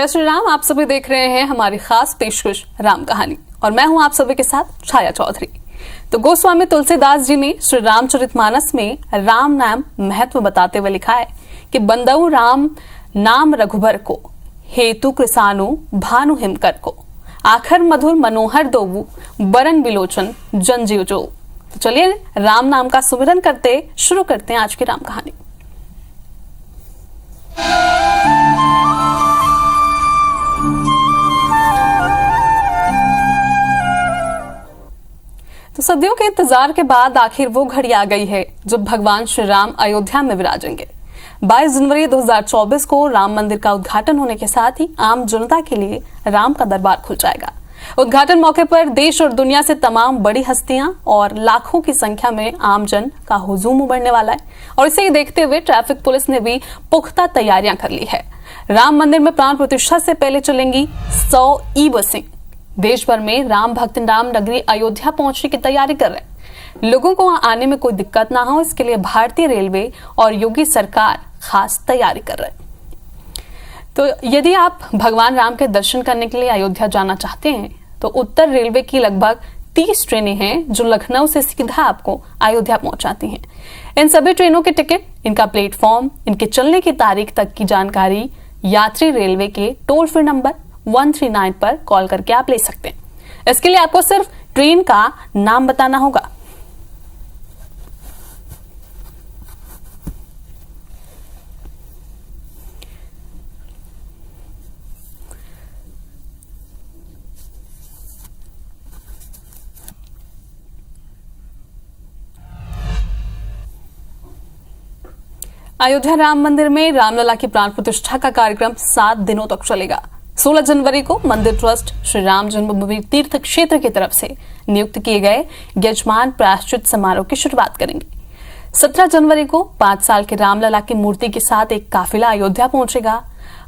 जय श्री राम। आप सभी देख रहे हैं हमारी खास पेशकश राम कहानी और मैं हूं आप सभी के साथ छाया चौधरी। तो गोस्वामी तुलसीदास जी ने श्री रामचरितमानस में राम नाम महत्व बताते हुए लिखा है कि बंदऊ राम नाम रघुबर को, हेतु कृसानु भानु हिमकर को, आखर मधुर मनोहर दोवु बरन बिलोचन जनजीव जो। तो चलिए राम नाम का सुमिरन करते शुरू करते हैं आज की राम कहानी। तो सदियों के इंतजार के बाद आखिर वो घड़ी आ गई है जब भगवान श्री राम अयोध्या में विराजेंगे। 22 जनवरी 2024 को राम मंदिर का उद्घाटन होने के साथ ही आम जनता के लिए राम का दरबार खुल जाएगा। उद्घाटन मौके पर देश और दुनिया से तमाम बड़ी हस्तियां और लाखों की संख्या में आमजन का हुजूम उमड़ने वाला है और इसे देखते हुए ट्रैफिक पुलिस ने भी पुख्ता तैयारियां कर ली है। राम मंदिर में प्राण प्रतिष्ठा से पहले चलेंगी 100 ई बसें। देश भर में राम भक्त राम नगरी अयोध्या पहुंचने की तैयारी कर रहे हैं। लोगों को आने में कोई दिक्कत ना हो, इसके लिए भारतीय रेलवे और योगी सरकार खास तैयारी कर रहे हैं। तो यदि आप भगवान राम के दर्शन करने के लिए अयोध्या जाना चाहते हैं तो उत्तर रेलवे की लगभग 30 ट्रेनें हैं जो लखनऊ से सीधा आपको अयोध्या पहुंचाती हैं। इन सभी ट्रेनों के टिकट, इनका प्लेटफॉर्म, इनके चलने की तारीख तक की जानकारी यात्री रेलवे के टोल फ्री नंबर 139 पर कॉल करके आप ले सकते हैं। इसके लिए आपको सिर्फ ट्रेन का नाम बताना होगा। अयोध्या राम मंदिर में रामलला की प्राण प्रतिष्ठा का कार्यक्रम 7 दिनों तक चलेगा। 16 जनवरी को मंदिर ट्रस्ट श्री राम जन्मभूमि तीर्थ क्षेत्र की तरफ से नियुक्त किए गए यजमान प्रायश्चित समारोह की शुरुआत करेंगे। 17 जनवरी को 5 साल के रामलला की मूर्ति के साथ एक काफिला अयोध्या पहुंचेगा।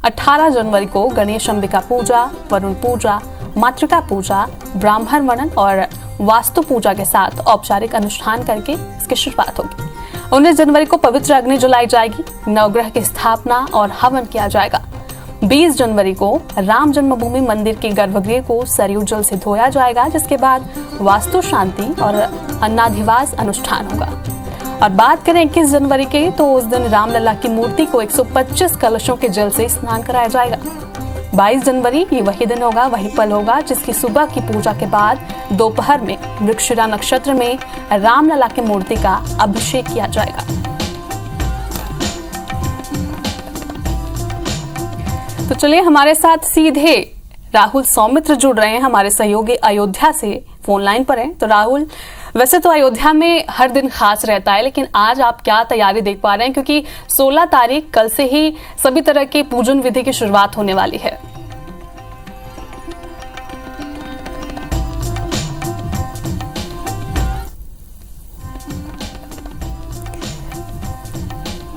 18 जनवरी को गणेश अंबिका पूजा, वरुण पूजा, मातृका पूजा, ब्राह्मण वर्णन और वास्तु पूजा के साथ औपचारिक अनुष्ठान करके इसकी शुरुआत होगी। 19 जनवरी को पवित्र अग्नि जलाई जाएगी, नवग्रह की स्थापना और हवन किया जाएगा। 20 जनवरी को राम जन्मभूमि मंदिर के गर्भगृह को सरयू जल से धोया जाएगा, जिसके बाद वास्तु शांति और अन्नाधिवास अनुष्ठान होगा। और बात करें 21 जनवरी के, तो उस दिन रामलला की मूर्ति को 125 कलशों के जल से स्नान कराया जाएगा। 22 जनवरी ये वही दिन होगा, वही पल होगा जिसकी सुबह की पूजा के बाद दोपहर में मृगशिरा नक्षत्र में रामलला की मूर्ति का अभिषेक किया जाएगा। तो चलिए हमारे साथ सीधे राहुल सौमित्र जुड़ रहे हैं, हमारे सहयोगी अयोध्या से फोन लाइन पर हैं। तो राहुल, वैसे तो अयोध्या में हर दिन खास रहता है, लेकिन आज आप क्या तैयारी देख पा रहे हैं, क्योंकि 16 तारीख कल से ही सभी तरह के पूजन विधि की शुरुआत होने वाली है।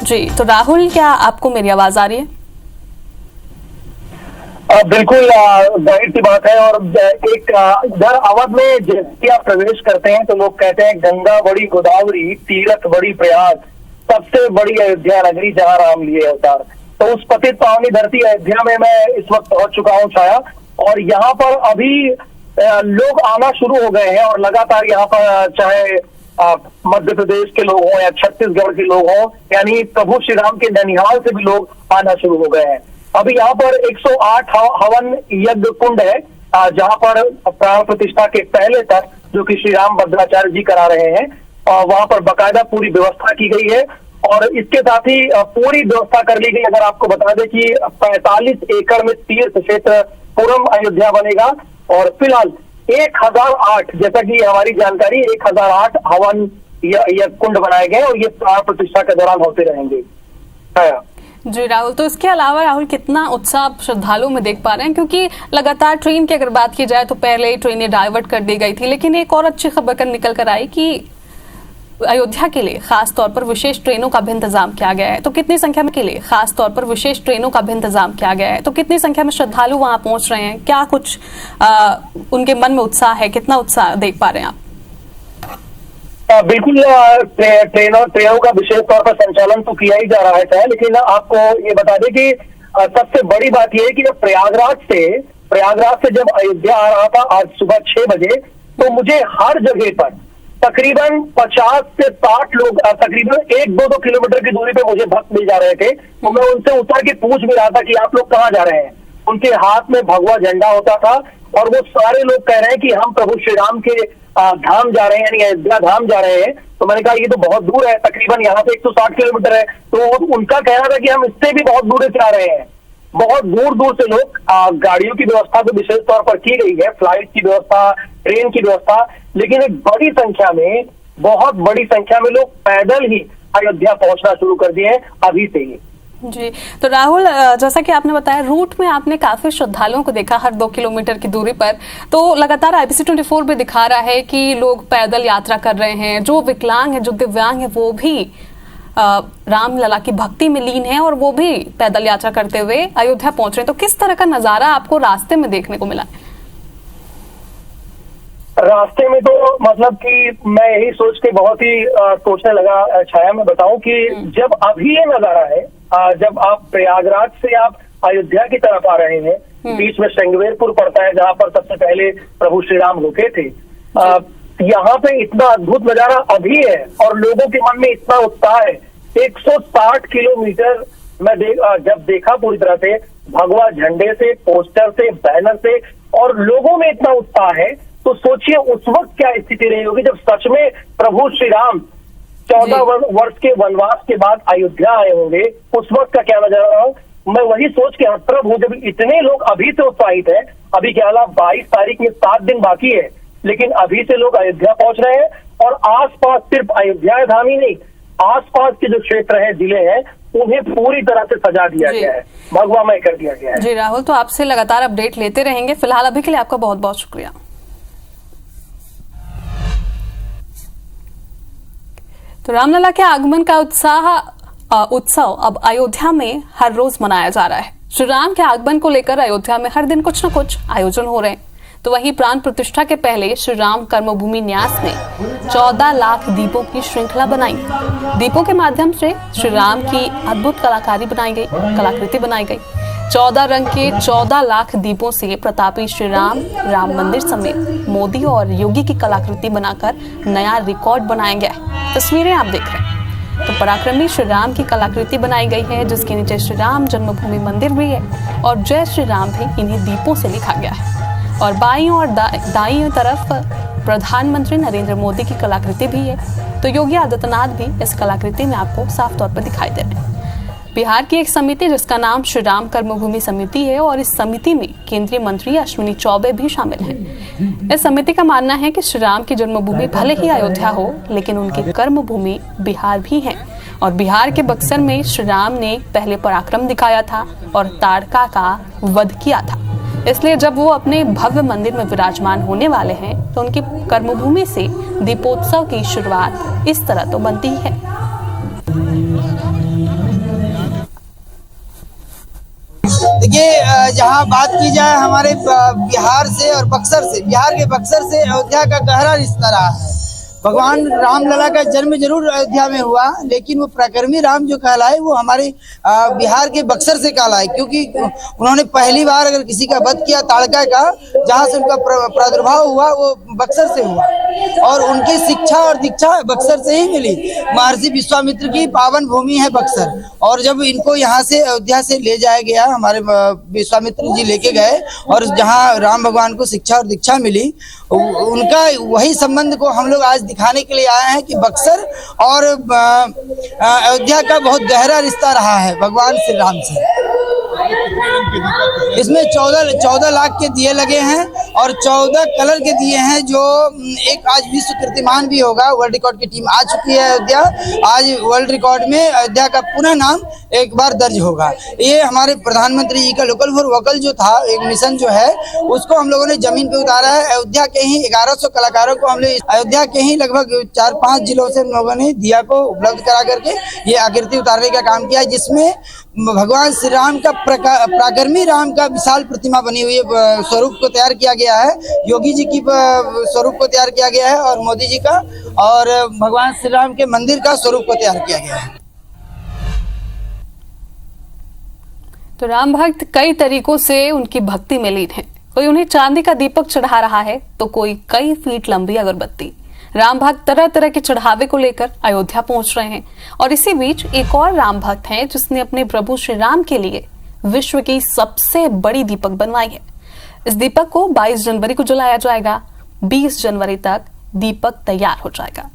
जी, तो राहुल क्या आपको मेरी आवाज आ रही है? बिल्कुल जाहिर सी बात है। और एक इधर अवध में जैसे आप प्रवेश करते हैं तो लोग कहते हैं गंगा बड़ी गोदावरी, तीरथ बड़ी प्रयाग, सबसे बड़ी अयोध्या नगरी जहां राम लिए अवतार। तो उस पतित पावनी धरती अयोध्या में मैं इस वक्त पहुंच चुका हूं छाया, और यहाँ पर अभी लोग आना शुरू हो गए हैं और लगातार यहाँ पर चाहे मध्य प्रदेश के लोग हों या छत्तीसगढ़ के लोग हों, यानी प्रभु श्री राम के ननिहाल से भी लोग आना शुरू हो गए हैं। अभी यहाँ पर 108 हवन यज्ञ कुंड है जहाँ पर प्राण प्रतिष्ठा के पहले तक जो कि श्री राम भद्राचार्य जी करा रहे हैं, वहां पर बकायदा पूरी व्यवस्था की गई है। और इसके साथ ही पूरी व्यवस्था कर ली गई। अगर आपको बता दें कि 45 एकड़ में तीर्थ क्षेत्र पूरम अयोध्या बनेगा और फिलहाल 1008, जैसा कि हमारी जानकारी 1008 हवन यज्ञ कुंड बनाए गए और ये प्राण प्रतिष्ठा के दौरान होते रहेंगे। जी राहुल, तो इसके अलावा राहुल कितना उत्साह श्रद्धालुओं में देख पा रहे हैं, क्योंकि लगातार ट्रेन की अगर बात की जाए तो पहले ट्रेनें डाइवर्ट कर दी गई थी, लेकिन एक और अच्छी खबर निकल कर आई कि अयोध्या के लिए खास तौर पर विशेष ट्रेनों का भी इंतजाम किया गया है। तो कितनी संख्या में के लिए खास तौर पर विशेष ट्रेनों का भी इंतजाम किया गया है, तो कितनी संख्या में श्रद्धालु वहां पहुंच रहे हैं, क्या कुछ उनके मन में उत्साह है, कितना उत्साह देख पा रहे हैं आप? बिल्कुल, ट्रेनों का विशेष तौर पर संचालन तो किया ही जा रहा है, लेकिन आपको ये बता दें कि सबसे बड़ी बात यह है कि प्रयागराज से जब अयोध्या आ रहा था आज सुबह 6 बजे, तो मुझे हर जगह पर तकरीबन 50 से 60 लोग तकरीबन 1-2 किलोमीटर की दूरी पे मुझे भक्त मिल जा रहे थे। तो मैं उनसे उतर के पूछ भी रहा था कि आप लोग कहाँ जा रहे हैं। उनके हाथ में भगवा झंडा होता था और वो सारे लोग कह रहे हैं कि हम प्रभु श्री राम के धाम जा रहे हैं, यानी अयोध्या धाम जा रहे हैं। तो मैंने कहा ये तो बहुत दूर है, तकरीबन यहाँ से 160 किलोमीटर है। तो उनका कहना था कि हम इससे भी बहुत दूर से आ रहे हैं। बहुत दूर दूर से लोग, गाड़ियों की व्यवस्था तो विशेष तौर पर की गई है, फ्लाइट की व्यवस्था, ट्रेन की व्यवस्था, लेकिन एक बड़ी संख्या में, बहुत बड़ी संख्या में लोग पैदल ही अयोध्या पहुंचना शुरू कर दिए हैं अभी से ही। जी, तो राहुल, जैसा कि आपने बताया, रूट में आपने काफी श्रद्धालुओं को देखा हर 2 किलोमीटर की दूरी पर। तो लगातार IBC 24 भी दिखा रहा है कि लोग पैदल यात्रा कर रहे हैं, जो विकलांग है, जो दिव्यांग है, वो भी रामलला की भक्ति में लीन है और वो भी पैदल यात्रा करते हुए अयोध्या पहुंच रहे हैं। तो किस तरह का नजारा आपको रास्ते में देखने को मिला? रास्ते में तो मतलब कि मैं यही सोच के बहुत ही सोचने लगा छाया, मैं बताऊं कि जब अभी ये नजारा है, जब आप प्रयागराज से आप अयोध्या की तरफ आ रहे हैं, बीच में श्रृंगवेरपुर पड़ता है जहां पर सबसे पहले प्रभु श्री राम रुके थे। यहाँ पे इतना अद्भुत नजारा अभी है और लोगों के मन में इतना उत्साह है। 160 किलोमीटर मैं जब देखा पूरी तरह से, भगवा झंडे से, पोस्टर से, बैनर से, और लोगों में इतना उत्साह है, तो सोचिए उस वक्त क्या स्थिति रही होगी जब सच में प्रभु श्री राम 14 वर्ष के वनवास के बाद अयोध्या आए होंगे। उस वक्त का क्या नजारा रहा। मैं वही सोच के हतप्रभ हूं, जब इतने लोग अभी से उत्साहित है। अभी क्या हाल, 22 तारीख में 7 दिन बाकी है, लेकिन अभी से लोग अयोध्या पहुंच रहे हैं। और आसपास सिर्फ अयोध्या धाम ही नहीं, आसपास के जो क्षेत्र हैं, जिले हैं, उन्हें पूरी तरह से सजा दिया गया है, भगवामय कर दिया गया है। जी राहुल, तो आपसे लगातार अपडेट लेते रहेंगे। फिलहाल अभी के लिए आपका बहुत बहुत शुक्रिया। तो रामलला के आगमन का उत्सव अब अयोध्या में हर रोज मनाया जा रहा है। श्री राम के आगमन को लेकर अयोध्या में हर दिन कुछ न कुछ आयोजन हो रहे हैं। तो वहीं प्राण प्रतिष्ठा के पहले श्री राम कर्मभूमि न्यास ने 14 लाख दीपों की श्रृंखला बनाई। दीपों के माध्यम से श्री राम की अद्भुत कलाकृति बनाई गई। 14 रंग के 14 लाख दीपों से प्रतापी श्री राम मंदिर समेत मोदी और योगी की कलाकृति बनाकर नया रिकॉर्ड बनाया गया है। तस्वीरें आप देख रहे हैं। तो पराक्रमी श्री राम की कलाकृति बनाई गई है, जिसके नीचे श्री राम जन्मभूमि मंदिर भी है और जय श्री राम भी इन्हीं दीपों से लिखा गया है। और बाईं और दाईं तरफ प्रधानमंत्री नरेंद्र मोदी की कलाकृति भी है। तो योगी आदित्यनाथ भी इस कलाकृति में आपको साफ तौर पर दिखाई दे रहे हैं। बिहार की एक समिति जिसका नाम श्री राम कर्मभूमि समिति है, और इस समिति में केंद्रीय मंत्री अश्विनी चौबे भी शामिल हैं। इस समिति का मानना है कि श्री राम की जन्मभूमि भले ही अयोध्या हो, लेकिन उनकी कर्मभूमि बिहार भी है। और बिहार के बक्सर में श्री राम ने पहले पराक्रम दिखाया था और ताड़का का वध किया था। इसलिए जब वो अपने भव्य मंदिर में विराजमान होने वाले हैं, तो उनकी कर्मभूमि से दीपोत्सव की शुरुआत इस तरह तो बनती ही है। देखिए, जहाँ बात की जाए हमारे बिहार से और बक्सर से, बिहार के बक्सर से अयोध्या का गहरा रिश्ता रहा है। भगवान रामलला का जन्म जरूर अयोध्या में हुआ, लेकिन वो पराक्रमी राम जो कहलाए वो हमारे बिहार के बक्सर से कहलाए, क्योंकि उन्होंने पहली बार अगर किसी का वध किया ताड़का का, जहाँ से उनका प्रादुर्भाव हुआ वो बक्सर से हुआ। और उनकी शिक्षा और दीक्षा बक्सर से ही मिली। महर्षि विश्वामित्र की पावन भूमि है बक्सर। और जब इनको यहाँ से अयोध्या से ले जाया गया, हमारे विश्वामित्र जी लेके गए, और जहाँ राम भगवान को शिक्षा और दीक्षा मिली, उनका वही संबंध को हम लोग आज दिखाने के लिए आए हैं कि बक्सर और अयोध्या का बहुत गहरा रिश्ता रहा है भगवान श्री राम से। इसमें 14 लाख के दिए लगे हैं और 14 कलर के दिए हैं, जो एक आज विश्व कीर्तिमान भी होगा। वर्ल्ड रिकॉर्ड की टीम आ चुकी है अयोध्या। आज वर्ल्ड रिकॉर्ड में अयोध्या का पुनः नाम एक बार दर्ज होगा। ये हमारे प्रधानमंत्री जी का लोकल फॉर वोकल जो था, एक मिशन जो है, उसको हम लोगों ने जमीन पे उतारा है। अयोध्या के ही 1100 कलाकारों को हम लोग अयोध्या के ही लगभग 4-5 जिलों से हम लोगों ने दिया को उपलब्ध करा करके ये आकृति उतारने का काम किया, जिसमें भगवान श्री राम का पराक्रमी राम का विशाल प्रतिमा बनी हुई है, स्वरूप को तैयार किया गया है। योगी जी की स्वरूप को तैयार किया गया है और मोदी जी का, और भगवान श्री राम के मंदिर का स्वरूप को तैयार किया गया है। तो राम भक्त कई तरीकों से उनकी भक्ति में लीन है। कोई उन्हें चांदी का दीपक चढ़ा रहा है तो कोई कई फीट लंबी अगरबत्ती। राम भक्त तरह तरह के चढ़ावे को लेकर अयोध्या पहुंच रहे हैं। और इसी बीच एक और राम भक्त है जिसने अपने प्रभु श्री राम के लिए विश्व की सबसे बड़ी दीपक बनवाई है। इस दीपक को 22 जनवरी को जलाया जाएगा। 20 जनवरी तक दीपक तैयार हो जाएगा।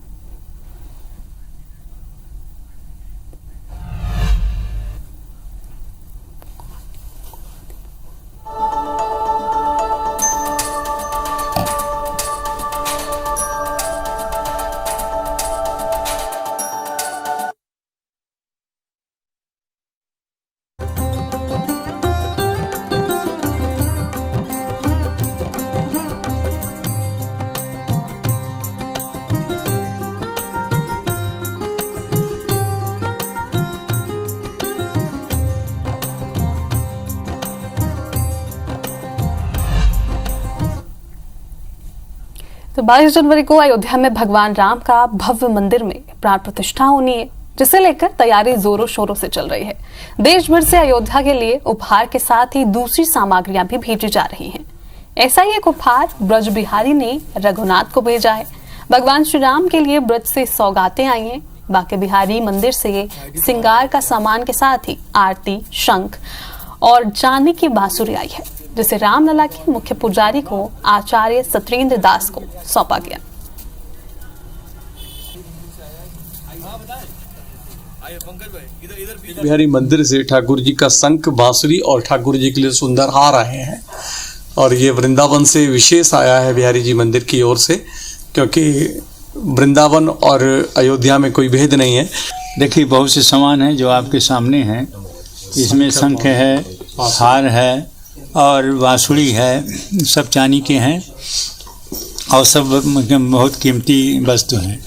तो 22 जनवरी को अयोध्या में भगवान राम का भव्य मंदिर में प्राण प्रतिष्ठा होनी है, जिसे लेकर तैयारी जोरों शोरों से चल रही है। देश भर से अयोध्या के लिए उपहार के साथ ही दूसरी सामग्रियां भी भेजी जा रही हैं। ऐसा ही एक उपहार ब्रज बिहारी ने रघुनाथ को भेजा है। भगवान श्री राम के लिए ब्रज से सौगातें आई हैं। बांके बिहारी मंदिर से श्रृंगार का सामान के साथ ही आरती, शंख और चांदी की बांसुरी आई है, जिसे रामलला के मुख्य पुजारी को आचार्य सत्येंद्र दास को सौंपा गया। बिहारी मंदिर से ठाकुर जी का शंख, बांसुरी और ठाकुर जी के लिए सुंदर हार आए हैं। और ये वृंदावन से विशेष आया है बिहारी जी मंदिर की ओर से, क्योंकि वृंदावन और अयोध्या में कोई भेद नहीं है। देखिए, बहुत से सामान हैं जो आपके सामने हैं। इसमें शंख है, हार है और बांसुरी है, सब चांदी के हैं और सब बहुत कीमती वस्तु हैं।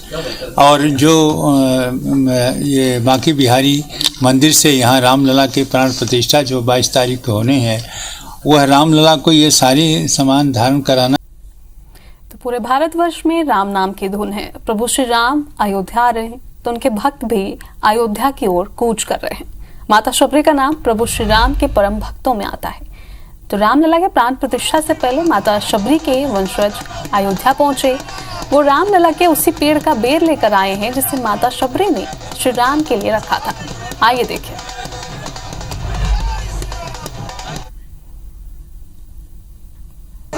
और जो ये बांके बिहारी मंदिर से यहाँ रामलला के प्राण प्रतिष्ठा जो 22 तारीख को होने हैं, वह रामलला को ये सारे सामान धारण कराना। तो पूरे भारतवर्ष में राम नाम की धुन है। प्रभु श्री राम अयोध्या आ रहे हैं तो उनके भक्त भी अयोध्या की ओर कूच कर रहे हैं। माता शबरी का नाम प्रभु श्री राम के परम भक्तों में आता है। तो रामलला के प्राण प्रतिष्ठा से पहले माता शबरी के वंशज अयोध्या पहुंचे। वो रामलला के उसी पेड़ का बेर लेकर आए हैं जिसे माता शबरी ने श्री राम के लिए रखा था। आइए देखिए।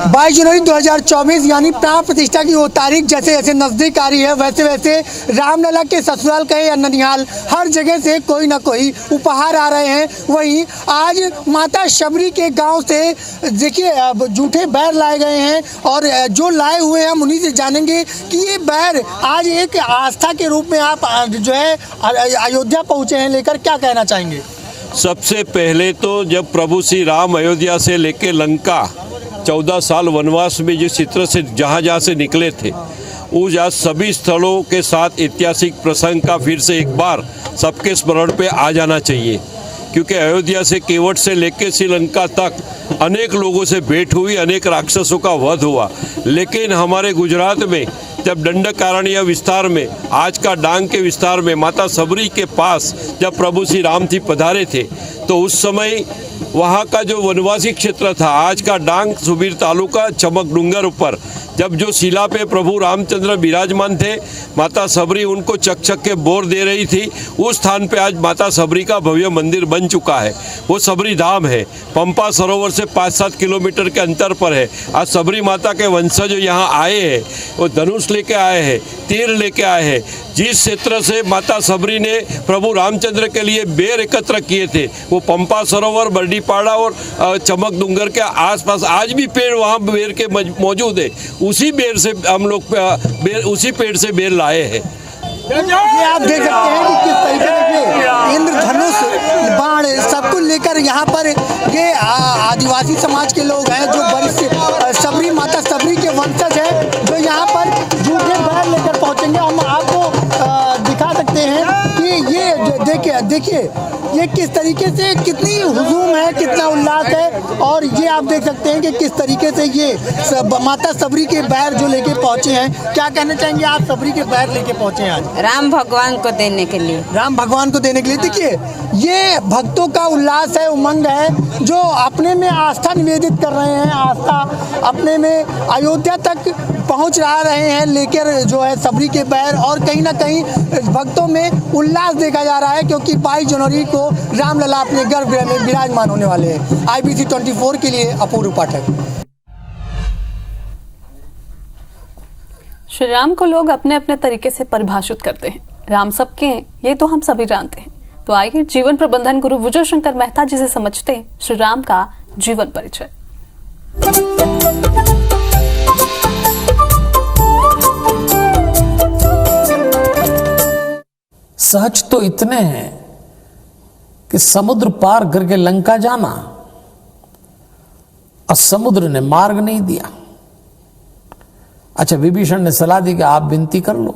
22 जनवरी 2024 यानी प्राण प्रतिष्ठा की वो तारीख जैसे जैसे नजदीक आ रही है, वैसे वैसे रामलला के ससुराल कहे या ननिहाल, हर जगह से कोई ना कोई उपहार आ रहे हैं। वहीं आज माता शबरी के गांव से देखिए जूठे बैर लाए गए हैं और जो लाए हुए हैं हम उन्हीं से जानेंगे कि ये बैर आज एक आस्था के रूप में आप जो है अयोध्या पहुँचे हैं लेकर, क्या कहना चाहेंगे? सबसे पहले तो जब प्रभु श्री राम अयोध्या से लेके लंका 14 साल वनवास में जिस चित्र से जहाँ से निकले थे, उस आज सभी स्थलों के साथ ऐतिहासिक प्रसंग का फिर से एक बार सबके स्मरण पे आ जाना चाहिए। क्योंकि अयोध्या से केवट से लेकर श्रीलंका तक अनेक लोगों से भेंट हुई, अनेक राक्षसों का वध हुआ। लेकिन हमारे गुजरात में जब दंडकारण्य विस्तार में, आज का डांग के विस्तार में, माता शबरी के पास जब प्रभु श्री राम जी पधारे थे, तो उस समय वहाँ का जो वनवासी क्षेत्र था, आज का डांग सुबीर तालुका चमक डूंगर ऊपर, जब जो शिला पे प्रभु रामचंद्र विराजमान थे, माता शबरी उनको चक चक के बोर दे रही थी, उस स्थान पे आज माता शबरी का भव्य मंदिर बन चुका है। वो शबरी धाम है, पंपा सरोवर से 5-7 किलोमीटर के अंतर पर है। आज शबरी माता के वंशज यहाँ आए हैं, वो धनुष लेके आए हैं, तीर लेके आए हैं। जिस क्षेत्र से माता शबरी ने प्रभु रामचंद्र के लिए बेर एकत्र किए थे, वो पंपा सरोवर, बर्डीपाड़ा और चमक डूंगर के आसपास आज भी पेड़ वहाँ बेर के मौजूद है। उसी बेर से हम लोग उसी पेड़ से बेर लाए हैं। ये आप देख सकते हैं कि किस तरीके से इंद्रधनुष, बाण सबको लेकर यहाँ पर ये आदिवासी समाज के लोग हैं जो बड़ी शबरी माता शबरी के वंशज हैं, जो यहाँ पर जूठे बैर लेकर पहुँचेंगे। हम आपको दिखा सकते हैं कि ये देखिए देखिए ये किस तरीके से, कितनी हुजूम है, कितना उल्लास है। और ये आप देख सकते हैं कि किस तरीके से ये माता सबरी के बैर जो लेके पहुंचे हैं। क्या कहना चाहेंगे आप, सबरी के बैर लेके पहुंचे हैं आज? राम भगवान को देने के लिए। राम भगवान को देने के लिए। देखिए ये भक्तों का उल्लास है, उमंग है, जो अपने में आस्था निवेदित कर रहे हैं, आस्था अपने में अयोध्या तक पहुंच रहे हैं लेकर जो है सबरी के बैर। और कहीं ना कहीं भक्तों में उल्लास देखा जा रहा है क्योंकि 22 जनवरी को रामलला अपने गर्भगृह में विराजमान होने वाले हैं। IBC 24 के लिए अपूर्व पाठक। श्री राम को लोग अपने अपने तरीके से परिभाषित करते हैं। राम सबके हैं, ये तो हम सभी जानते हैं। तो आइए जीवन प्रबंधन गुरु विजय शंकर मेहता जी से समझते हैं श्री राम का जीवन परिचय। सहज तो इतने हैं कि समुद्र पार करके लंका जाना, और समुद्र ने मार्ग नहीं दिया। अच्छा, विभीषण ने सलाह दी कि आप विनती कर लो,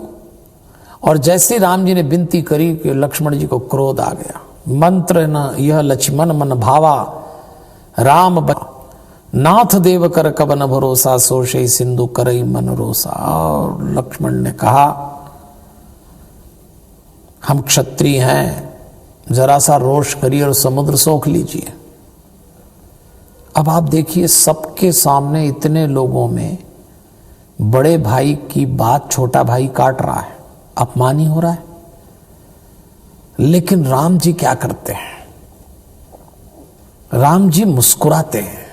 और जैसे राम जी ने विनती करी कि लक्ष्मण जी को क्रोध आ गया। मंत्र न यह लक्ष्मण मन भावा, राम नाथ देव कर कवन भरोसा, सोशे सिंधु करई मन रोसा। और लक्ष्मण ने कहा हम क्षत्रिय हैं, जरा सा रोष करिए और समुद्र सोख लीजिए। अब आप देखिए सबके सामने इतने लोगों में बड़े भाई की बात छोटा भाई काट रहा है, अपमान ही हो रहा है। लेकिन राम जी क्या करते हैं? राम जी मुस्कुराते हैं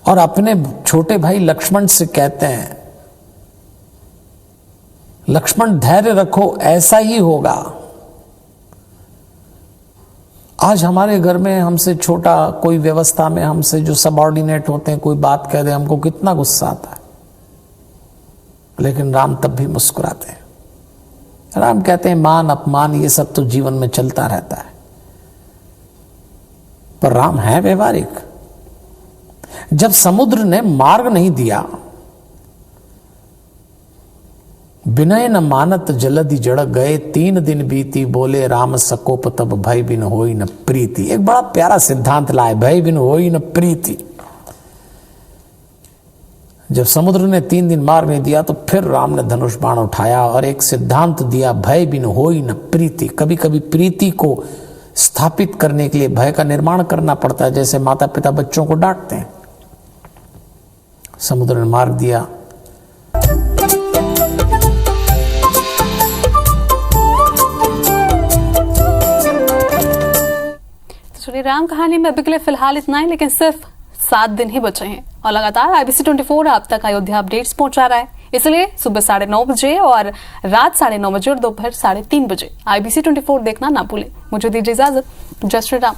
और अपने छोटे भाई लक्ष्मण से कहते हैं, लक्ष्मण धैर्य रखो, ऐसा ही होगा। आज हमारे घर में हमसे छोटा कोई व्यवस्था में हमसे जो सबऑर्डिनेट होते हैं, कोई बात कह दे हमको कितना गुस्सा आता है, लेकिन राम तब भी मुस्कुराते हैं। राम कहते हैं मान अपमान ये सब तो जीवन में चलता रहता है, पर राम है व्यवहारिक। जब समुद्र ने मार्ग नहीं दिया, विनय न मानत जलधि जड़ गए, 3 दिन बीती बोले राम सकोप, तब भय बिन होई न प्रीति। एक बड़ा प्यारा सिद्धांत लाए, भय बिन होई न प्रीति। जब समुद्र ने 3 दिन मार्ग नहीं दिया तो फिर राम ने धनुष बाण उठाया और एक सिद्धांत दिया, भय बिन होई न प्रीति। कभी कभी प्रीति को स्थापित करने के लिए भय का निर्माण करना पड़ता है, जैसे माता पिता बच्चों को डांटते हैं। समुद्र ने मार्ग दिया। श्री राम कहानी में अभी के लिए फिलहाल इतना ही, लेकिन सिर्फ 7 दिन ही बचे हैं और लगातार IBC 24 आप तक अयोध्या अपडेट्स पहुंचा रहा है। इसलिए सुबह 9:30 बजे और रात 9:30 बजे और दोपहर 3:30 बजे IBC 24 देखना ना भूलें। मुझे दीजिए इजाजत। जय श्री राम।